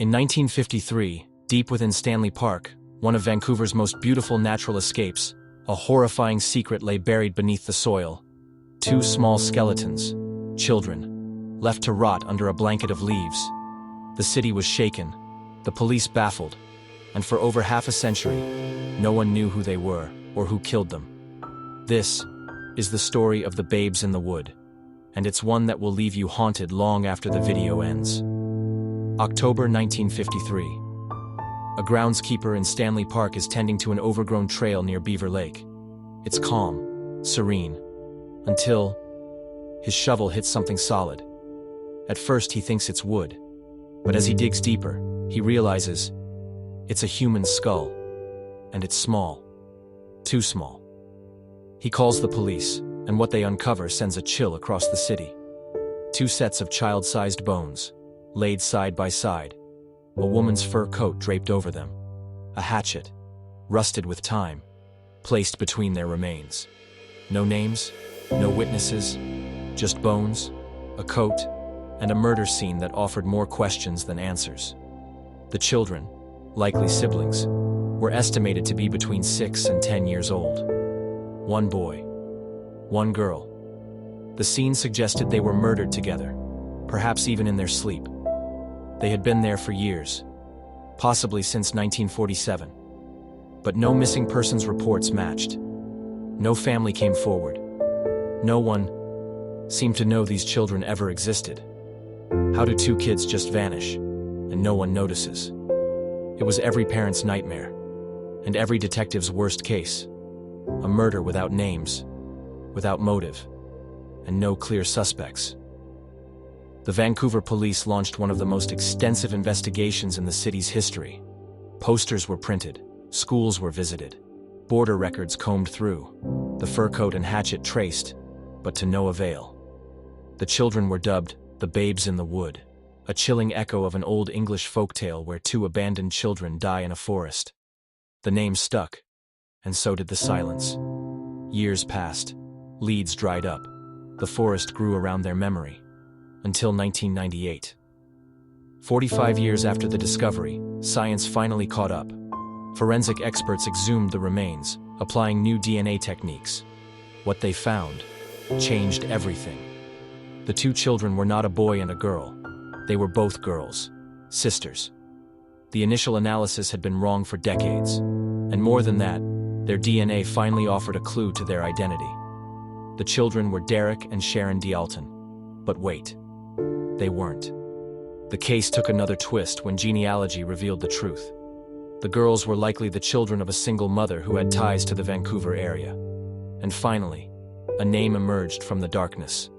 In 1953, deep within Stanley Park, one of Vancouver's most beautiful natural escapes, a horrifying secret lay buried beneath the soil. Two small skeletons, children, left to rot under a blanket of leaves. The city was shaken, the police baffled, and for over half a century, no one knew who they were or who killed them. This is the story of the babes in the wood, and it's one that will leave you haunted long after the video ends. October 1953. A groundskeeper in Stanley Park is tending to an overgrown trail near Beaver Lake. It's calm, serene, until his shovel hits something solid. At first he thinks it's wood, but as he digs deeper, he realizes it's a human skull, and it's small, too small. He calls the police, and what they uncover sends a chill across the city. Two sets of child-sized bones, laid side by side, a woman's fur coat draped over them, a hatchet, rusted with time, placed between their remains. No names, no witnesses, just bones, a coat, and a murder scene that offered more questions than answers. The children, likely siblings, were estimated to be between 6 and 10 years old. One boy, one girl. The scene suggested they were murdered together, perhaps even in their sleep. They had been there for years, possibly since 1947. But no missing persons reports matched. No family came forward. No one seemed to know these children ever existed. How do two kids just vanish, and no one notices? It was every parent's nightmare, and every detective's worst case. A murder without names, without motive, and no clear suspects. The Vancouver police launched one of the most extensive investigations in the city's history. Posters were printed, schools were visited, border records combed through, the fur coat and hatchet traced, but to no avail. The children were dubbed the babes in the wood, a chilling echo of an old English folktale where two abandoned children die in a forest. The name stuck, and so did the silence. Years passed, leads dried up, the forest grew around their memory. Until 1998. 45 years after the discovery, science finally caught up. Forensic experts exhumed the remains, applying new DNA techniques. What they found changed everything. The two children were not a boy and a girl. They were both girls, sisters. The initial analysis had been wrong for decades, and more than that, their DNA finally offered a clue to their identity. The children were Derek and Sharon D'Alton. But wait. They weren't. The case took another twist when genealogy revealed the truth. The girls were likely the children of a single mother who had ties to the Vancouver area. And finally, a name emerged from the darkness.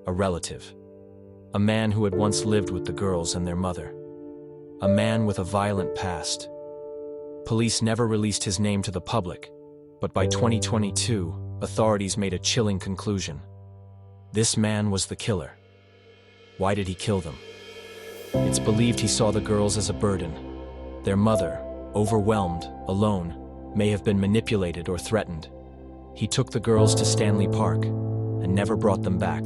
A relative. A man who had once lived with the girls and their mother. A man with a violent past. Police never released his name to the public, but by 2022, authorities made a chilling conclusion. This man was the killer. Why did he kill them? It's believed he saw the girls as a burden. Their mother, overwhelmed, alone, may have been manipulated or threatened. He took the girls to Stanley Park and never brought them back.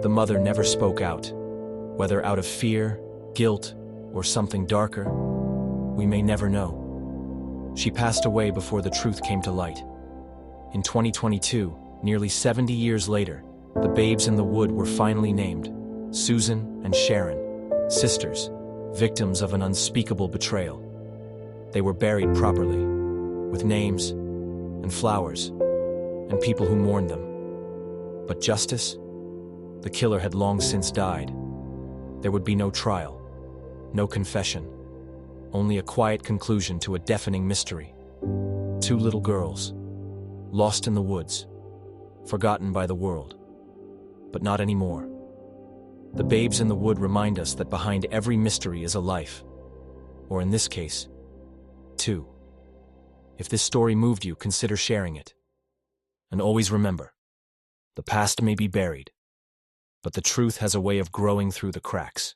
The mother never spoke out. Whether out of fear, guilt, or something darker, we may never know. She passed away before the truth came to light. In 2022, nearly 70 years later, the babes in the wood were finally named. Susan and Sharon, sisters, victims of an unspeakable betrayal. They were buried properly, with names and flowers, and people who mourned them. But justice? The killer had long since died. There would be no trial, no confession, only a quiet conclusion to a deafening mystery. Two little girls, lost in the woods, forgotten by the world, but not anymore. The babes in the wood remind us that behind every mystery is a life, or in this case, two. If this story moved you, consider sharing it. And always remember, the past may be buried, but the truth has a way of growing through the cracks.